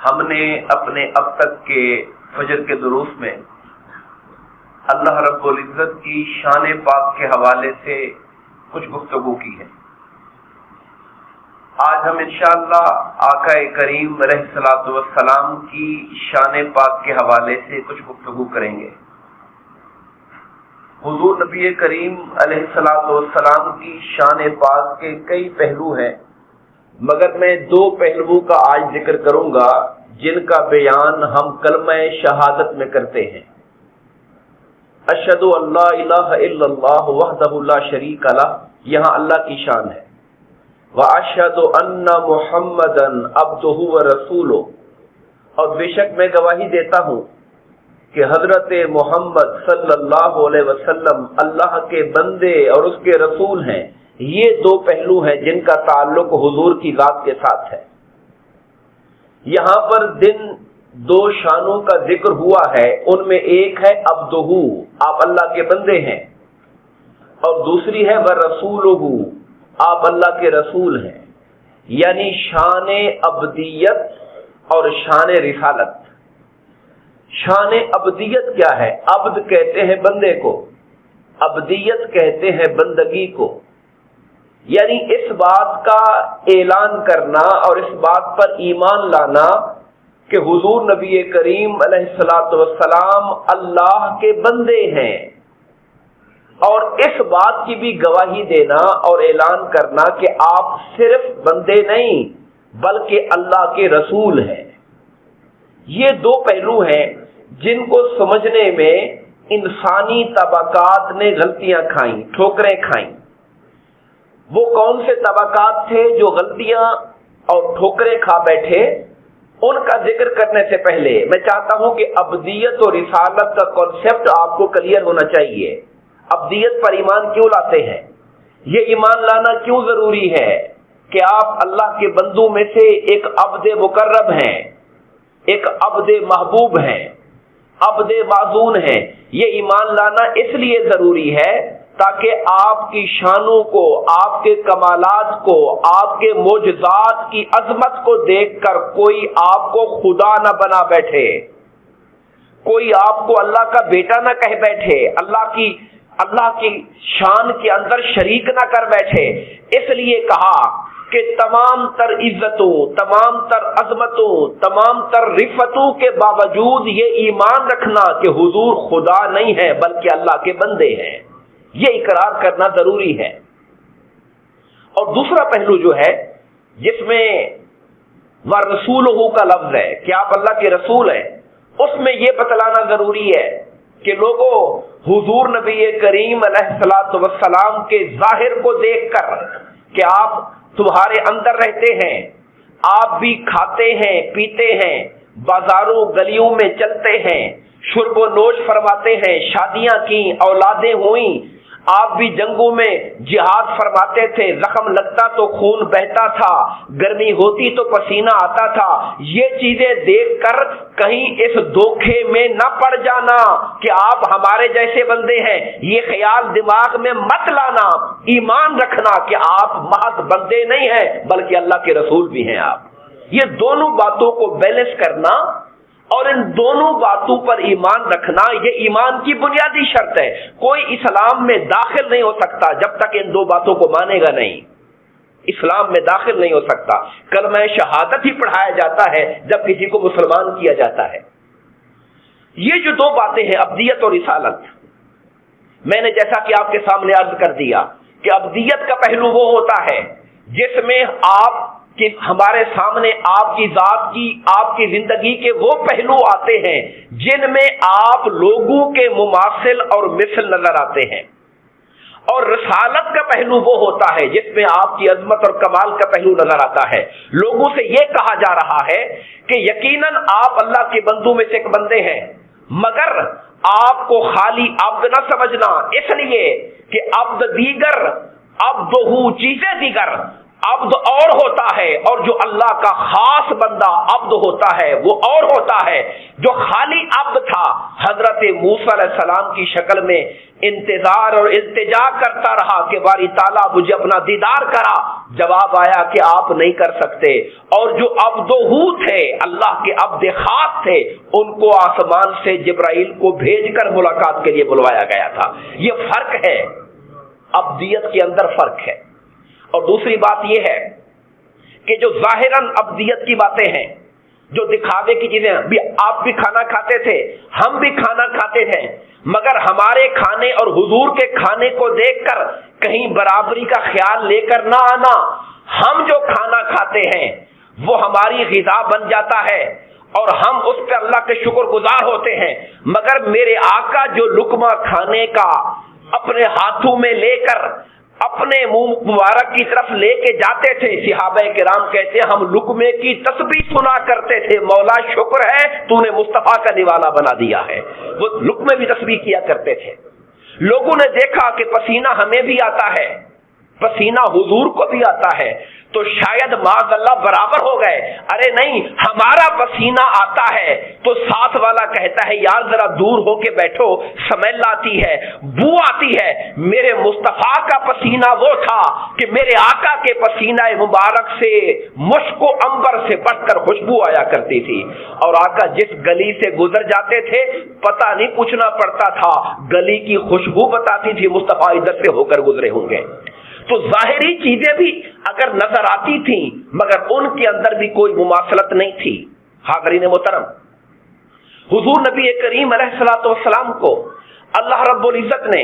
ہم نے اپنے اب تک کے فجر کے دروس میں اللہ رب العزت کی شان پاک کے حوالے سے کچھ گفتگو کی ہے۔ آج ہم انشاءاللہ آقا کریم علیہ الصلوۃ والسلام کی شان پاک کے حوالے سے کچھ گفتگو کریں گے۔ حضور نبی کریم علیہ الصلوۃ والسلام کی شان پاک کے کئی پہلو ہیں، مگر میں دو پہلوؤں کا آج ذکر کروں گا جن کا بیان ہم کلمہ شہادت میں کرتے ہیں۔ اشہد ان لا الہ الا اللہ وحدہ لا شریک لہ، یہاں اللہ کی شان ہے۔ واشہد ان محمدا عبدہ ورسولہ، اور بے شک میں گواہی دیتا ہوں کہ حضرت محمد صلی اللہ علیہ وسلم اللہ کے بندے اور اس کے رسول ہیں۔ یہ دو پہلو ہیں جن کا تعلق حضور کی ذات کے ساتھ ہے۔ یہاں پر دن دو شانوں کا ذکر ہوا ہے، ان میں ایک ہے عبدہ، آپ اللہ کے بندے ہیں، اور دوسری ہے ورسولہ، آپ اللہ کے رسول ہیں، یعنی شان عبدیت اور شان رسالت۔ شان عبدیت کیا ہے؟ عبد کہتے ہیں بندے کو، عبدیت کہتے ہیں بندگی کو، یعنی اس بات کا اعلان کرنا اور اس بات پر ایمان لانا کہ حضور نبی کریم علیہ الصلوۃ والسلام اللہ کے بندے ہیں، اور اس بات کی بھی گواہی دینا اور اعلان کرنا کہ آپ صرف بندے نہیں بلکہ اللہ کے رسول ہیں۔ یہ دو پہلو ہیں جن کو سمجھنے میں انسانی طبقات نے غلطیاں کھائیں، ٹھوکریں کھائیں۔ وہ کون سے طبقات تھے جو غلطیاں اور ٹھوکریں کھا بیٹھے؟ ان کا ذکر کرنے سے پہلے میں چاہتا ہوں کہ عبدیت اور رسالت کا کانسیپٹ آپ کو کلیئر ہونا چاہیے۔ عبدیت پر ایمان کیوں لاتے ہیں؟ یہ ایمان لانا کیوں ضروری ہے کہ آپ اللہ کے بندوں میں سے ایک عبد مقرب ہیں، ایک عبد محبوب ہیں، عبد معزون ہیں؟ یہ ایمان لانا اس لیے ضروری ہے تاکہ آپ کی شانوں کو، آپ کے کمالات کو، آپ کے معجزات کی عظمت کو دیکھ کر کوئی آپ کو خدا نہ بنا بیٹھے، کوئی آپ کو اللہ کا بیٹا نہ کہہ بیٹھے، اللہ کی شان کے اندر شریک نہ کر بیٹھے۔ اس لیے کہا کہ تمام تر عزتوں، تمام تر عظمتوں، تمام تر رفتوں کے باوجود یہ ایمان رکھنا کہ حضور خدا نہیں ہے بلکہ اللہ کے بندے ہیں، یہ اقرار کرنا ضروری ہے۔ اور دوسرا پہلو جو ہے جس میں ورسولہ کا لفظ ہے کہ آپ اللہ کے رسول ہیں، اس میں یہ بتلانا ضروری ہے کہ لوگوں، حضور نبی کریم علیہ الصلوۃ والسلام کے ظاہر کو دیکھ کر کہ آپ تمہارے اندر رہتے ہیں، آپ بھی کھاتے ہیں، پیتے ہیں، بازاروں گلیوں میں چلتے ہیں، شرب و نوش فرماتے ہیں، شادیاں کی، اولادیں ہوئیں، آپ بھی جنگوں میں جہاد فرماتے تھے، زخم لگتا تو خون بہتا تھا، گرمی ہوتی تو پسینہ آتا تھا۔ یہ چیزیں دیکھ کر کہیں اس دھوکے میں نہ پڑ جانا کہ آپ ہمارے جیسے بندے ہیں، یہ خیال دماغ میں مت لانا، ایمان رکھنا کہ آپ محض بندے نہیں ہیں بلکہ اللہ کے رسول بھی ہیں آپ۔ یہ دونوں باتوں کو بیلنس کرنا اور ان دونوں باتوں پر ایمان رکھنا، یہ ایمان کی بنیادی شرط ہے۔ کوئی اسلام میں داخل نہیں ہو سکتا جب تک ان دو باتوں کو مانے گا نہیں، اسلام میں داخل نہیں ہو سکتا۔ کلمہ شہادت ہی پڑھایا جاتا ہے جب کسی کو مسلمان کیا جاتا ہے۔ یہ جو دو باتیں ہیں، عبدیت اور رسالت، میں نے جیسا کہ آپ کے سامنے عرض کر دیا کہ عبدیت کا پہلو وہ ہوتا ہے جس میں آپ کہ ہمارے سامنے آپ کی ذات کی، آپ کی زندگی کے وہ پہلو آتے ہیں جن میں آپ لوگوں کے مماثل اور مثل نظر آتے ہیں، اور رسالت کا پہلو وہ ہوتا ہے جس میں آپ کی عظمت اور کمال کا پہلو نظر آتا ہے۔ لوگوں سے یہ کہا جا رہا ہے کہ یقیناً آپ اللہ کے بندوں میں سے ایک بندے ہیں، مگر آپ کو خالی عبد نہ سمجھنا، اس لیے کہ عبد دیگر، عبدہ چیزیں دیگر، عبد اور ہوتا ہے، اور جو اللہ کا خاص بندہ عبد ہوتا ہے وہ اور ہوتا ہے۔ جو خالی عبد تھا حضرت موسیٰ علیہ السلام کی شکل میں انتظار اور التجا کرتا رہا کہ باری تعالیٰ مجھے اپنا دیدار کرا، جواب آیا کہ آپ نہیں کر سکتے۔ اور جو عبد تھے، اللہ کے عبد خاص تھے، ان کو آسمان سے جبرائیل کو بھیج کر ملاقات کے لیے بلوایا گیا تھا۔ یہ فرق ہے، عبدیت کے اندر فرق ہے۔ اور دوسری بات یہ ہے کہ جو ظاہراً عبدیت کی باتیں ہیں، جو دکھاوے کی چیزیں، آپ بھی کھانا کھاتے تھے، ہم بھی کھانا کھاتے تھے، مگر ہمارے کھانے اور حضور کے کھانے کو دیکھ کر کہیں برابری کا خیال لے کر نہ آنا۔ ہم جو کھانا کھاتے ہیں وہ ہماری غذا بن جاتا ہے اور ہم اس پہ اللہ کے شکر گزار ہوتے ہیں، مگر میرے آقا جو لقمہ کھانے کا اپنے ہاتھوں میں لے کر اپنے منہ مبارک کی طرف لے کے جاتے تھے، صحابہ کرام کہتے ہیں ہم لقمے کی تسبیح سنا کرتے تھے، مولا شکر ہے تو نے مصطفیٰ کا نوالا بنا دیا ہے۔ وہ لقمے بھی تسبیح کیا کرتے تھے۔ لوگوں نے دیکھا کہ پسینہ ہمیں بھی آتا ہے، پسینہ حضور کو بھی آتا ہے، تو شاید معاذ اللہ برابر ہو گئے۔ ارے نہیں، ہمارا پسینہ آتا ہے تو ساتھ والا کہتا ہے یار ذرا دور ہو کے بیٹھو، سمیل آتی ہے، بو آتی ہے۔ میرے مصطفیٰ کا پسینہ وہ تھا کہ میرے آقا کے پسینہ مبارک سے مشک و عنبر سے بڑھ کر خوشبو آیا کرتی تھی، اور آقا جس گلی سے گزر جاتے تھے پتہ نہیں پوچھنا پڑتا تھا، گلی کی خوشبو بتاتی تھی مصطفیٰ ادھر سے ہو کر گزرے ہوں گے۔ تو ظاہری چیزیں بھی اگر نظر آتی تھیں مگر ان کے اندر بھی کوئی مماثلت نہیں تھی۔ حاضرین محترم، حضور نبی کریم علیہ الصلوۃ والسلام کو اللہ رب العزت نے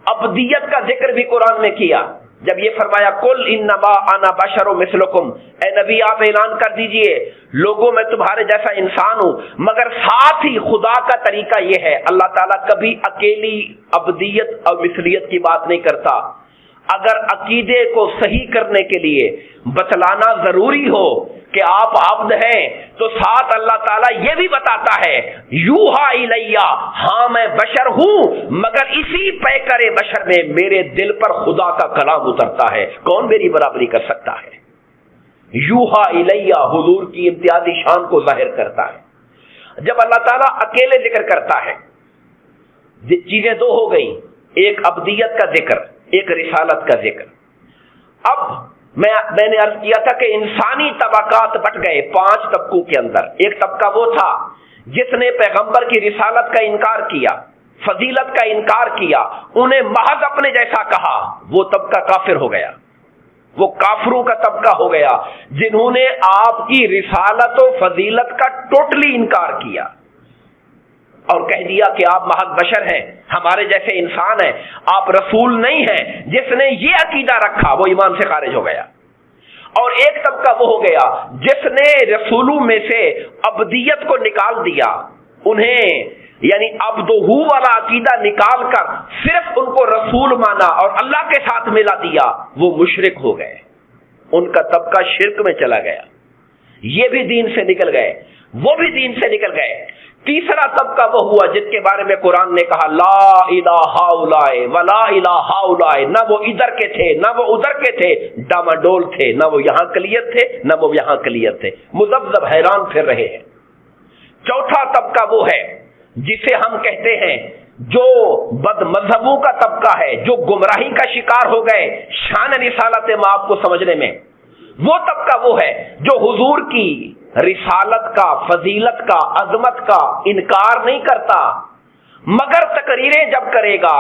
عبدیت کا ذکر بھی قرآن میں کیا، جب یہ فرمایا کل انما انا بشر مثلکم، اے نبی آپ اعلان کر دیجئے لوگوں میں تمہارے جیسا انسان ہوں، مگر ساتھ ہی خدا کا طریقہ یہ ہے، اللہ تعالیٰ کبھی اکیلی عبدیت اور مثلیت کی بات نہیں کرتا۔ اگر عقیدے کو صحیح کرنے کے لیے بتلانا ضروری ہو کہ آپ عبد ہیں تو ساتھ اللہ تعالیٰ یہ بھی بتاتا ہے یوحا الیہ، ہاں میں بشر ہوں، مگر اسی پیکر بشر میں میرے دل پر خدا کا کلام اترتا ہے، کون میری برابری کر سکتا ہے؟ یوحا الیہ حضور کی امتیازی شان کو ظاہر کرتا ہے۔ جب اللہ تعالیٰ اکیلے ذکر کرتا ہے، چیزیں دو ہو گئی، ایک عبدیت کا ذکر، ایک رسالت کا ذکر۔ اب میں نے عرض کیا تھا کہ انسانی طبقات بٹ گئے 5 طبقوں کے اندر۔ ایک طبقہ وہ تھا جس نے پیغمبر کی رسالت کا انکار کیا، فضیلت کا انکار کیا، انہیں محض اپنے جیسا کہا، وہ طبقہ کافر ہو گیا، وہ کافروں کا طبقہ ہو گیا جنہوں نے آپ کی رسالت و فضیلت کا ٹوٹلی انکار کیا اور کہہ دیا کہ آپ محض بشر ہیں، ہمارے جیسے انسان ہیں، آپ رسول نہیں ہیں۔ جس نے یہ عقیدہ رکھا وہ ایمان سے خارج ہو گیا۔ اور ایک طبقہ وہ ہو گیا جس نے رسولوں میں سے عبدیت کو نکال دیا، انہیں یعنی عبدہو والا عقیدہ نکال کر صرف ان کو رسول مانا اور اللہ کے ساتھ ملا دیا، وہ مشرک ہو گئے، ان کا طبقہ شرک میں چلا گیا۔ یہ بھی دین سے نکل گئے، وہ بھی دین سے نکل گئے۔ تیسرا طبقہ وہ ہوا جس کے بارے میں قرآن نے کہا لا الہ ہؤلاء ولا الہ ہؤلاء، نہ وہ ادھر کے تھے نہ وہ ادھر کے تھے، ڈاماڈول تھے، نہ وہ یہاں کلیئر تھے نہ وہ یہاں کلیئر تھے، مذبذب حیران پھر رہے ہیں۔ چوتھا طبقہ وہ ہے جسے ہم کہتے ہیں جو بد مذہبوں کا طبقہ ہے، جو گمراہی کا شکار ہو گئے شان رسالت آپ کو سمجھنے میں۔ وہ طبقہ وہ ہے جو حضور کی رسالت کا، فضیلت کا، عظمت کا انکار نہیں کرتا، مگر تقریریں جب کرے گا،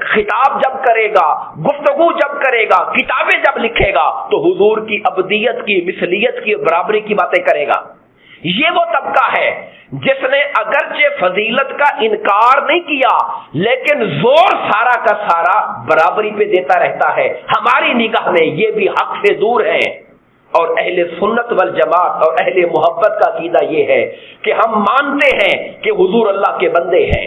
خطاب جب کرے گا، گفتگو جب کرے گا، کتابیں جب لکھے گا تو حضور کی عبدیت کی، مثلیت کی، برابری کی باتیں کرے گا۔ یہ وہ طبقہ ہے جس نے اگرچہ فضیلت کا انکار نہیں کیا لیکن زور سارا کا سارا برابری پہ دیتا رہتا ہے۔ ہماری نگاہ میں یہ بھی حق سے دور ہے، اور اہل سنت والجماعت اور اہل محبت کا عقیدہ یہ ہے کہ ہم مانتے ہیں کہ حضور اللہ کے بندے ہیں،